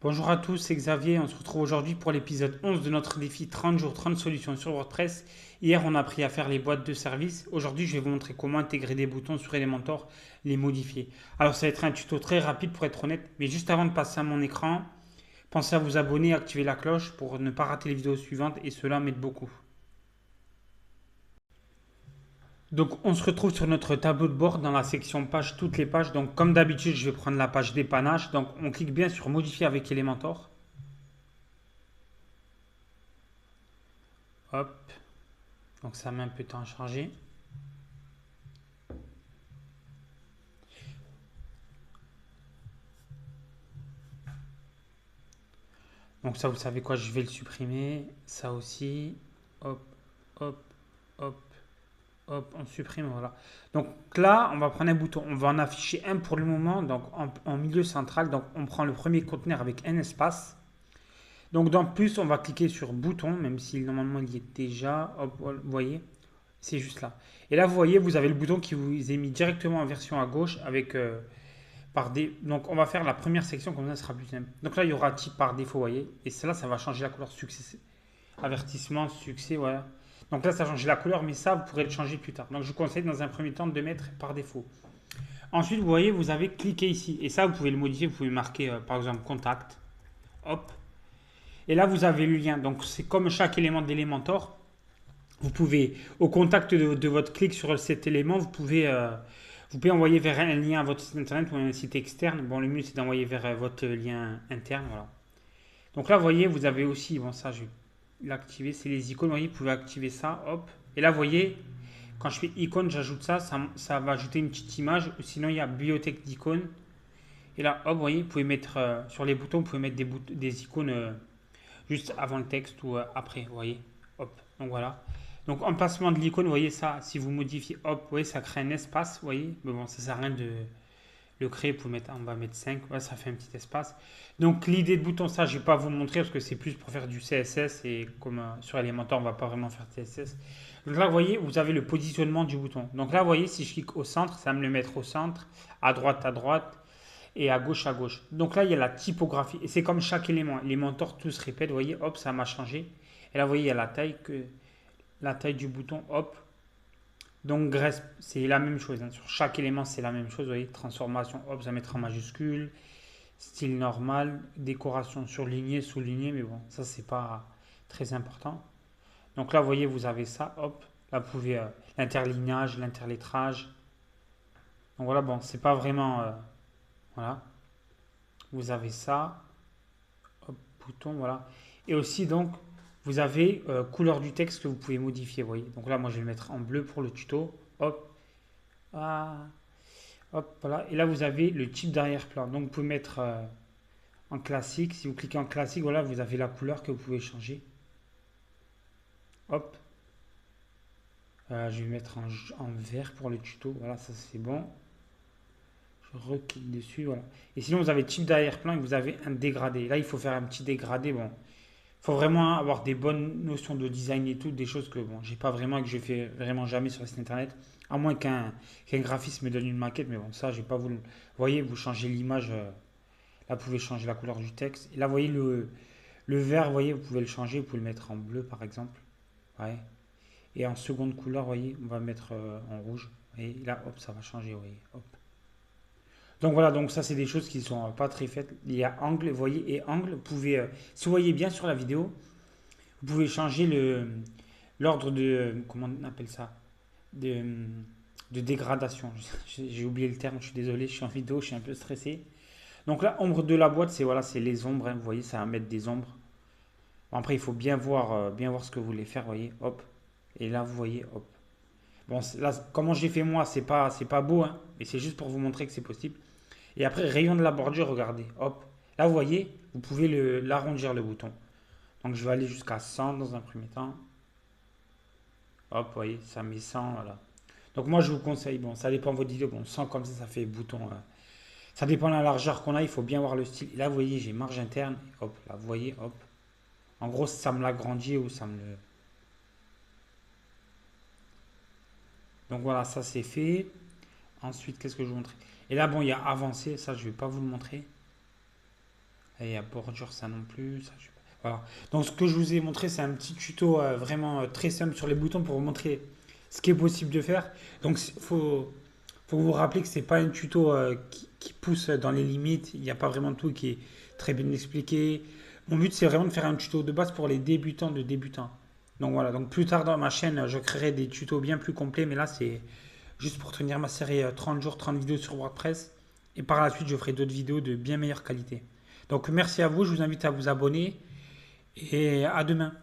Bonjour à tous, c'est Xavier. On se retrouve aujourd'hui pour l'épisode 11 de notre défi 30 jours, 30 solutions sur WordPress. Hier, on a appris à faire les boîtes de service. Aujourd'hui, je vais vous montrer comment intégrer des boutons sur Elementor, les modifier. Alors, ça va être un tuto très rapide pour être honnête, mais juste avant de passer à mon écran, pensez à vous abonner, activer la cloche pour ne pas rater les vidéos suivantes et cela m'aide beaucoup. Donc, on se retrouve sur notre tableau de bord dans la section page, toutes les pages. Donc, comme d'habitude, je vais prendre la page dépannage. Donc, on clique bien sur modifier avec Elementor. Hop. Donc, ça met un peu de temps à charger. Donc ça, vous savez quoi, je vais le supprimer. Ça aussi. Hop, hop, hop, hop, on supprime, voilà. Donc là, on va prendre un bouton. On va en afficher un pour le moment, donc en milieu central. Donc on prend le premier conteneur avec un espace. Donc dans plus, on va cliquer sur bouton, même si normalement il y est déjà. Hop, vous voyez, c'est juste là. Et là, vous voyez, vous avez le bouton qui vous est mis directement en version à gauche avec donc on va faire la première section, comme ça ce sera plus simple. Donc là, il y aura type par défaut, vous voyez. Et cela, ça va changer la couleur succès. Avertissement, succès, voilà. Donc là, ça a changé la couleur, mais ça, vous pourrez le changer plus tard. Donc je vous conseille dans un premier temps de mettre par défaut. Ensuite, vous voyez, vous avez cliqué ici. Et ça, vous pouvez le modifier. Vous pouvez marquer, par exemple, contact. Hop. Et là, vous avez le lien. Donc c'est comme chaque élément d'Elementor. Vous pouvez, au contact de votre clic sur cet élément, vous pouvez envoyer vers un lien à votre site internet ou un site externe. Bon, le mieux, c'est d'envoyer vers votre lien interne. Voilà. Donc là, vous voyez, vous avez aussi, bon, ça, je vais l'activer, c'est les icônes. Vous voyez, vous pouvez activer ça, hop. Et là, vous voyez, quand je fais icône, j'ajoute ça, ça va ajouter une petite image. Sinon, il y a bibliothèque d'icônes. Et là, hop, vous voyez, vous pouvez mettre sur les boutons, vous pouvez mettre des icônes juste avant le texte ou après, vous voyez. Hop, donc voilà. Donc, emplacement de l'icône, vous voyez ça, si vous modifiez, hop, vous voyez, ça crée un espace, vous voyez. Mais bon, ça sert à rien de le créer, pour mettre, on va mettre 5, voilà, ça fait un petit espace. Donc l'idée de bouton, ça je ne vais pas vous montrer parce que c'est plus pour faire du CSS et comme sur Elementor on ne va pas vraiment faire de CSS. Donc là vous voyez, vous avez le positionnement du bouton. Donc là vous voyez, si je clique au centre, ça va me le mettre au centre, à droite et à gauche à gauche. Donc là il y a la typographie et c'est comme chaque élément. Elementor tout se répète, vous voyez, hop, ça m'a changé. Et là vous voyez, il y a la taille du bouton, hop, donc Grèce, c'est la même chose, hein. Sur chaque élément, c'est la même chose. Vous voyez, transformation, hop, ça mettra en majuscule. Style normal, décoration surlignée, soulignée, mais bon, ça, c'est pas très important. Donc là, vous voyez, vous avez ça, hop. Là, vous pouvez l'interlignage, l'interlettrage. Donc voilà, bon, c'est pas vraiment. Voilà. Vous avez ça, hop, bouton, voilà. Et aussi, donc, vous avez couleur du texte que vous pouvez modifier, vous voyez. Donc là, moi, je vais le mettre en bleu pour le tuto. Hop. Ah, hop, voilà. Et là, vous avez le type d'arrière-plan. Donc, vous pouvez mettre en classique. Si vous cliquez en classique, voilà, vous avez la couleur que vous pouvez changer. Hop. Je vais mettre en vert pour le tuto. Voilà, ça c'est bon. Je reclique dessus, voilà. Et sinon, vous avez type d'arrière-plan et vous avez un dégradé. Là, il faut faire un petit dégradé. Bon, il faut vraiment avoir des bonnes notions de design et tout, des choses que bon, j'ai pas vraiment et que je fais vraiment jamais sur le site internet. À moins qu'un graphiste me donne une maquette, mais bon, ça, j'ai pas voulu. Vous voyez, vous changez l'image. Là, vous pouvez changer la couleur du texte. Et là, vous voyez le vert, vous voyez, vous pouvez le changer. Vous pouvez le mettre en bleu, par exemple. Ouais. Et en seconde couleur, vous voyez, on va mettre en rouge. Et là, hop, ça va changer, vous voyez. Hop. Donc voilà, donc ça, c'est des choses qui sont pas très faites. Il y a angle, vous voyez, et angle. Vous pouvez, si vous voyez bien sur la vidéo, vous pouvez changer l'ordre de, comment on appelle ça, de, de dégradation. J'ai oublié le terme, je suis désolé, je suis en vidéo, je suis un peu stressé. Donc là, ombre de la boîte, c'est voilà, c'est les ombres, hein, vous voyez, ça va mettre des ombres. Bon, après, il faut bien voir ce que vous voulez faire, vous voyez, hop. Et là, vous voyez, hop. Bon, là, comment j'ai fait moi, c'est pas beau, hein, mais c'est juste pour vous montrer que c'est possible. Et après, rayon de la bordure, regardez, hop. Là, vous voyez, vous pouvez l'arrondir le bouton. Donc, je vais aller jusqu'à 100 dans un premier temps. Hop, vous voyez, ça met 100, voilà. Donc, moi, je vous conseille, bon, ça dépend de votre vidéo, bon, 100 comme ça fait bouton. Ça dépend de la largeur qu'on a, il faut bien voir le style. Et là, vous voyez, j'ai marge interne, hop, là, vous voyez, hop. En gros, ça me l'agrandit ou ça me le. Donc voilà, ça c'est fait. Ensuite, qu'est-ce que je vous montre? Et là, bon, il y a avancé, ça je vais pas vous le montrer. Et à bordure, ça non plus. Ça, je sais pas. Voilà. Donc, ce que je vous ai montré, c'est un petit tuto vraiment très simple sur les boutons pour vous montrer ce qui est possible de faire. Donc, faut vous rappeler que c'est pas un tuto qui pousse dans les limites. Il n'y a pas vraiment de tout qui est très bien expliqué. Mon but, c'est vraiment de faire un tuto de base pour les débutants de débutants. Donc voilà, donc plus tard dans ma chaîne, je créerai des tutos bien plus complets, mais là, c'est juste pour tenir ma série 30 jours, 30 vidéos sur WordPress. Et par la suite, je ferai d'autres vidéos de bien meilleure qualité. Donc merci à vous, je vous invite à vous abonner et à demain.